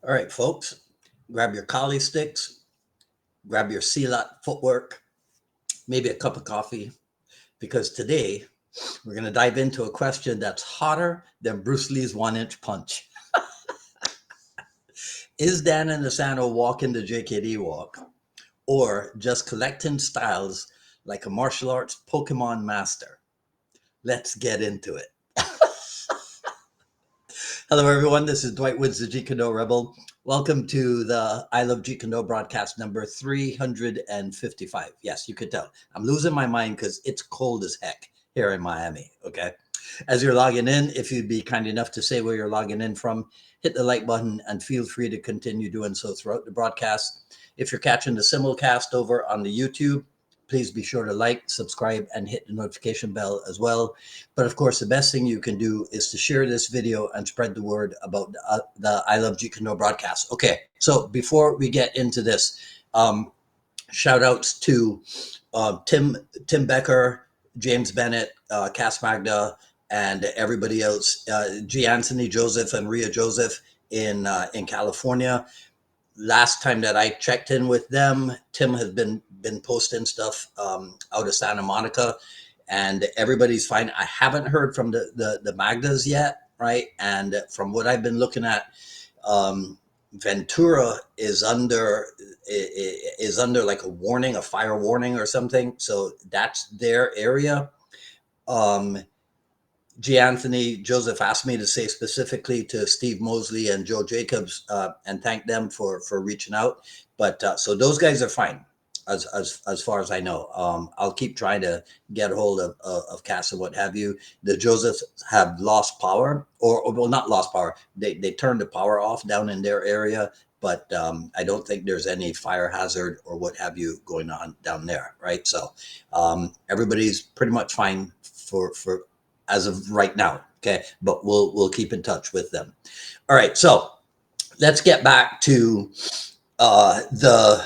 All right, folks, grab your collie sticks, grab your Silat footwork, maybe a cup of coffee, because today we're going to dive into a question that's hotter than Bruce Lee's 1 inch punch. Is Dan Inosanto walking the JKD walk or just collecting styles like a martial arts Pokemon master? Let's get into it. Hello, everyone. This is Dwight Woods, the Jeet Kune Do Rebel. Welcome to the I Love Jeet Kune Do broadcast number 355. Yes, you could tell. I'm losing my mind because it's cold as heck here in Miami, okay? As you're logging in, if you'd be kind enough to say where you're logging in from, hit the like button and feel free to continue doing so throughout the broadcast. If you're catching the simulcast over on the YouTube, please be sure to like, subscribe, and hit the notification bell as well. But of course, the best thing you can do is to share this video and spread the word about the I Love Jeet Kune Do broadcast. Okay, so before we get into this, shout outs to Tim Becker, James Bennett, Cass Magda, and everybody else, G. Anthony Joseph and Ria Joseph in California. Last time that I checked in with them, Tim has been posting stuff out of Santa Monica, and everybody's fine. I haven't heard from the Magdas yet, right? And from what I've been looking at, Ventura is under like a warning, a fire warning or something. So that's their area. G. Anthony Joseph asked me to say specifically to Steve Mosley and Joe Jacobs and thank them for reaching out. But so those guys are fine as far as I know. I'll keep trying to get a hold of Cass and what have you. The Josephs have lost power, or well, not lost power. They turned the power off down in their area, but I don't think there's any fire hazard or what have you going on down there, right? So everybody's pretty much fine for as of right now, okay? But we'll keep in touch with them. All right, so let's get back to the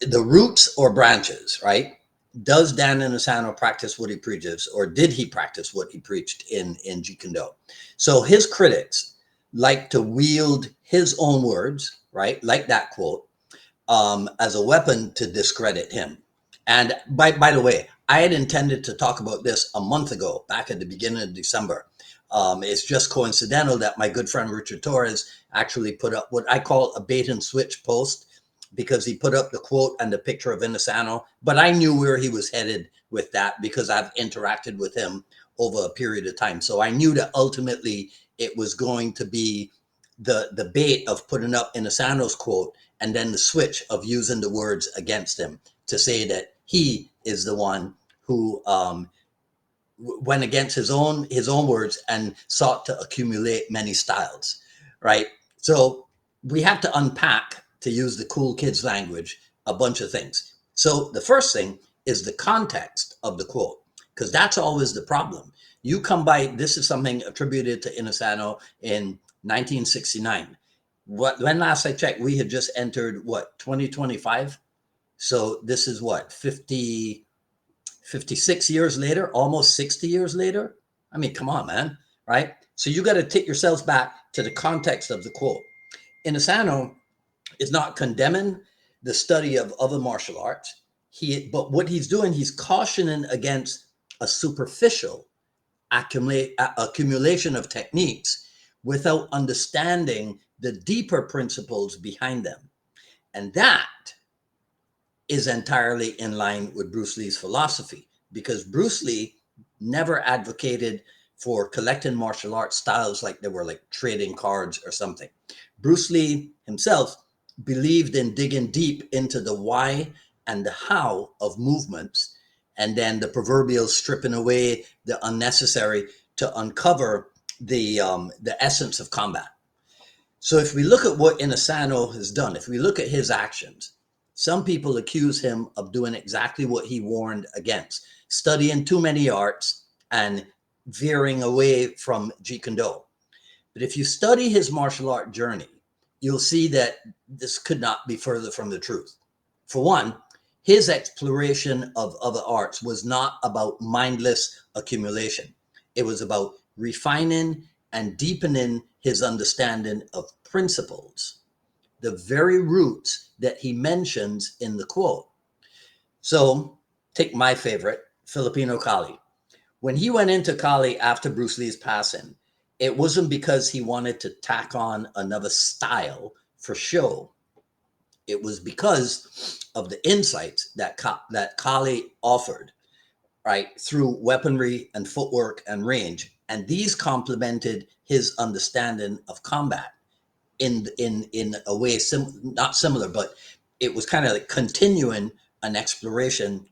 roots or branches, right? Does Dan Inosanto practice what he preaches, or did he practice what he preached in Jeet Kune Do? So his critics like to wield his own words, right, like that quote, as a weapon to discredit him. And by the way, I had intended to talk about this a month ago, back at the beginning of December. It's just coincidental that my good friend Richard Torres actually put up what I call a bait and switch post, because he put up the quote and the picture of Inosanto, but I knew where he was headed with that because I've interacted with him over a period of time. So I knew that ultimately it was going to be the bait of putting up Inosanto's quote and then the switch of using the words against him to say that he is the one who went against his own words and sought to accumulate many styles, right? So we have to unpack, to use the cool kids language, a bunch of things. So the first thing is the context of the quote, because that's always the problem. You come by, this is something attributed to Inosanto in 1969. When last I checked, we had just entered 2025. So this is 56 years later, almost 60 years later. I mean, come on, man, right? So you got to take yourselves back to the context of the quote. Inosanto is not condemning the study of other martial arts. But what he's doing, he's cautioning against a superficial accumulation of techniques without understanding the deeper principles behind them. And that is entirely in line with Bruce Lee's philosophy, because Bruce Lee never advocated for collecting martial arts styles like they were like trading cards or something. Bruce Lee himself believed in digging deep into the why and the how of movements, and then the proverbial stripping away the unnecessary to uncover the essence of combat. So if we look at what Inosanto has done, if we look at his actions, some people accuse him of doing exactly what he warned against, studying too many arts and veering away from Jeet Kune Do. But if you study his martial art journey, you'll see that this could not be further from the truth. For one, his exploration of other arts was not about mindless accumulation. It was about refining and deepening his understanding of principles, the very roots that he mentions in the quote. So take my favorite, Filipino Kali. When he went into Kali after Bruce Lee's passing, it wasn't because he wanted to tack on another style for show. It was because of the insights that Kali offered, right, through weaponry and footwork and range, and these complemented his understanding of combat in a way not similar, but it was kind of like continuing an exploration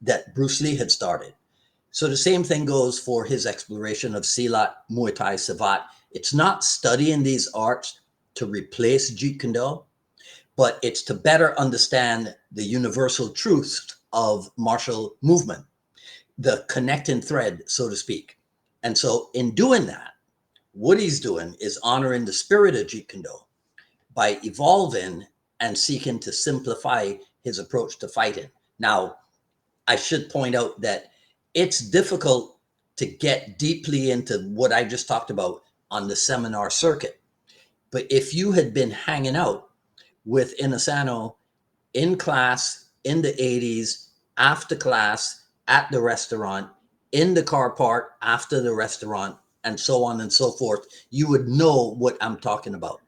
that Bruce Lee had started. So the same thing goes for his exploration of Silat, Muay Thai, Savate. It's not studying these arts to replace Jeet Kune Do, but it's to better understand the universal truths of martial movement, the connecting thread, so to speak. And so in doing that, what he's doing is honoring the spirit of Jeet Kune Do by evolving and seeking to simplify his approach to fighting. Now, I should point out that it's difficult to get deeply into what I just talked about on the seminar circuit. But if you had been hanging out with Inosanto in class in the 80s, after class, at the restaurant, in the car park, after the restaurant, and so on and so forth, you would know what I'm talking about.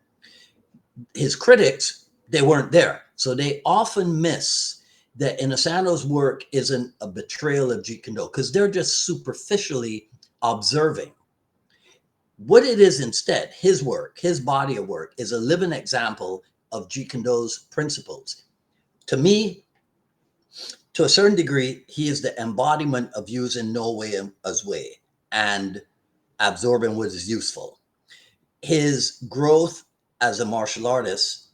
His critics, they weren't there. So they often miss that Inosanto's work isn't a betrayal of Jeet Kune Do because they're just superficially observing. What it is instead, his work, his body of work, is a living example of Jeet Kune Do's principles. To me, to a certain degree, he is the embodiment of using no way as way and absorbing what is useful. His growth as a martial artist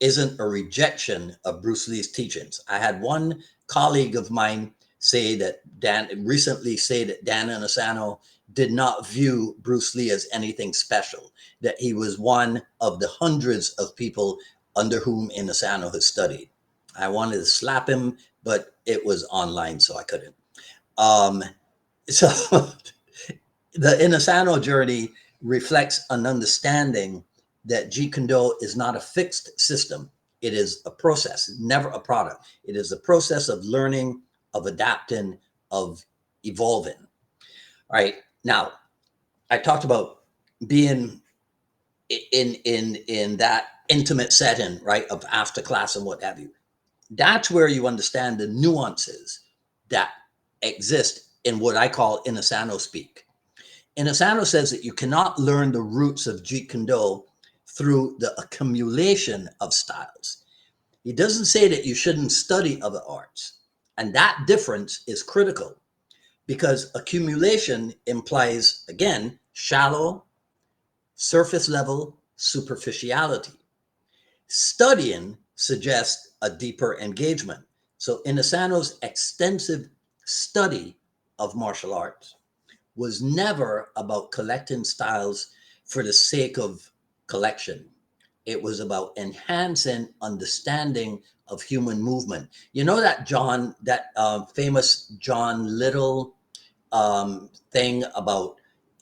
isn't a rejection of Bruce Lee's teachings. I had one colleague of mine recently say that Dan Inosanto did not view Bruce Lee as anything special, that he was one of the hundreds of people under whom Inosanto has studied. I wanted to slap him, but it was online, so I couldn't. So the Inosanto journey reflects an understanding that Jeet Kune Do is not a fixed system. It is a process, never a product. It is a process of learning, of adapting, of evolving. All right. Now, I talked about being in that intimate setting, right, of after class and what have you. That's where you understand the nuances that exist in what I call Inosanto speak. Inosanto says that you cannot learn the roots of Jeet Kune Do through the accumulation of styles. He doesn't say that you shouldn't study other arts. And that difference is critical because accumulation implies, again, shallow, surface level superficiality. Studying suggests a deeper engagement. So Inosanto's extensive study of martial arts was never about collecting styles for the sake of collection. It was about enhancing understanding of human movement. You know that famous John Little thing about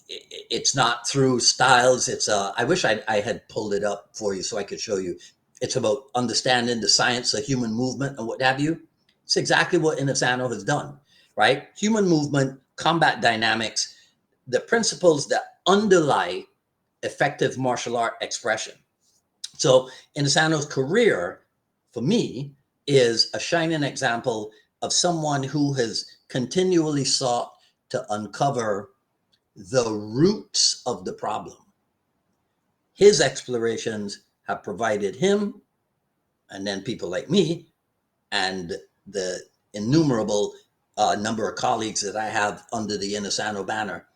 it's not through styles. I wish I had pulled it up for you so I could show you. It's about understanding the science of human movement and what have you. It's exactly what Inosanto has done, right? Human movement, combat dynamics, the principles that underlie effective martial art expression. So Inosanto's career, for me, is a shining example of someone who has continually sought to uncover the roots of the problem. His explorations have provided him, and then people like me, and the innumerable number of colleagues that I have under the Inosanto banner.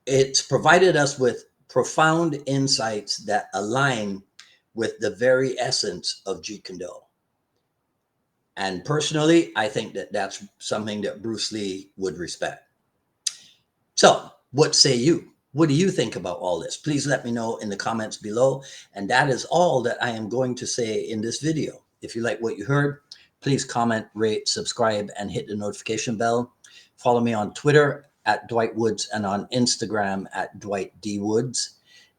It's provided us with profound insights that align with the very essence of Jeet Kune Do. And personally, I think that that's something that Bruce Lee would respect. So, what say you? What do you think about all this? Please let me know in the comments below. And that is all that I am going to say in this video. If you like what you heard, please comment, rate, subscribe, and hit the notification bell. Follow me on Twitter at Dwight Woods and on Instagram at Dwight D. Woods.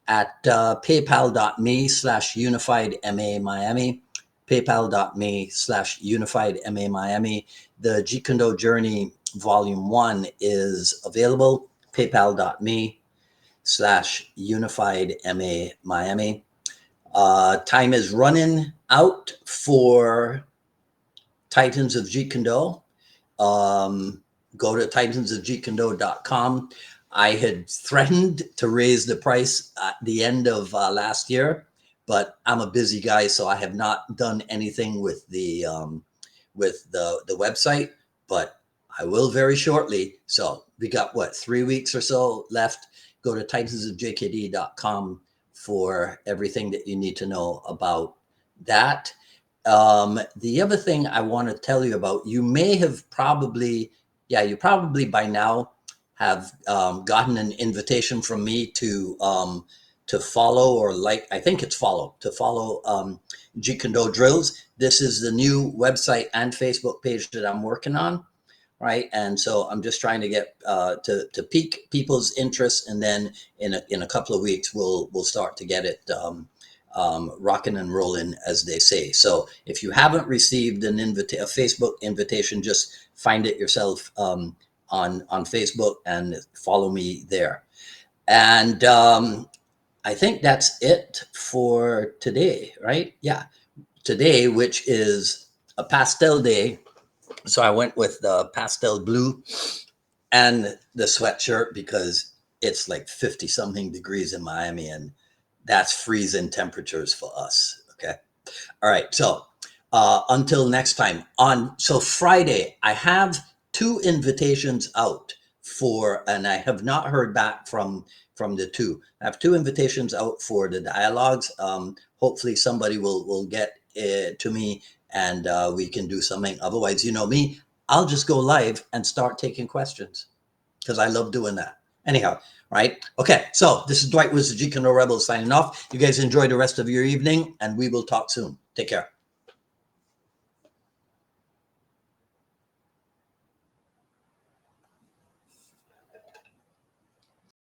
at paypal.me/unifiedma-Miami, paypal.me/unifiedma-Miami. The Jeet Kune Do Journey Volume 1 is available, paypal.me/unifiedma-Miami. Time is running out for Titans of Jeet Kune Do. Go to titansofjeetkunዶ.com. I had threatened to raise the price at the end of last year, but I'm a busy guy, so I have not done anything with the website, but I will very shortly. So we got 3 weeks or so left. Go to titansofjkd.com for everything that you need to know about that. The other thing I want to tell you about, you may have probably, you probably by now have gotten an invitation from me to follow, or I think it's follow, to follow Jeet Kune Do Drills. This is the new website and Facebook page that I'm working on, right? And so I'm just trying to get to pique people's interest, and then in a couple of weeks we'll start to get it rocking and rolling, as they say. So if you haven't received a Facebook invitation, just find it yourself on Facebook and follow me there. And I think that's it for today, right? Yeah, today, which is a pastel day. So I went with the pastel blue and the sweatshirt because it's like 50 something degrees in Miami, and that's freezing temperatures for us. Okay. All right. So until next time, so Friday, I have 2 invitations out and I have not heard back from the 2. I have 2 invitations out for the dialogues. Hopefully somebody will get to me, and we can do something. Otherwise, you know me, I'll just go live and start taking questions because I love doing that. Anyhow, right? Okay, so this is Dwight Woods, the Jeet Kune Do Rebel, signing off. You guys enjoy the rest of your evening, and we will talk soon. Take care.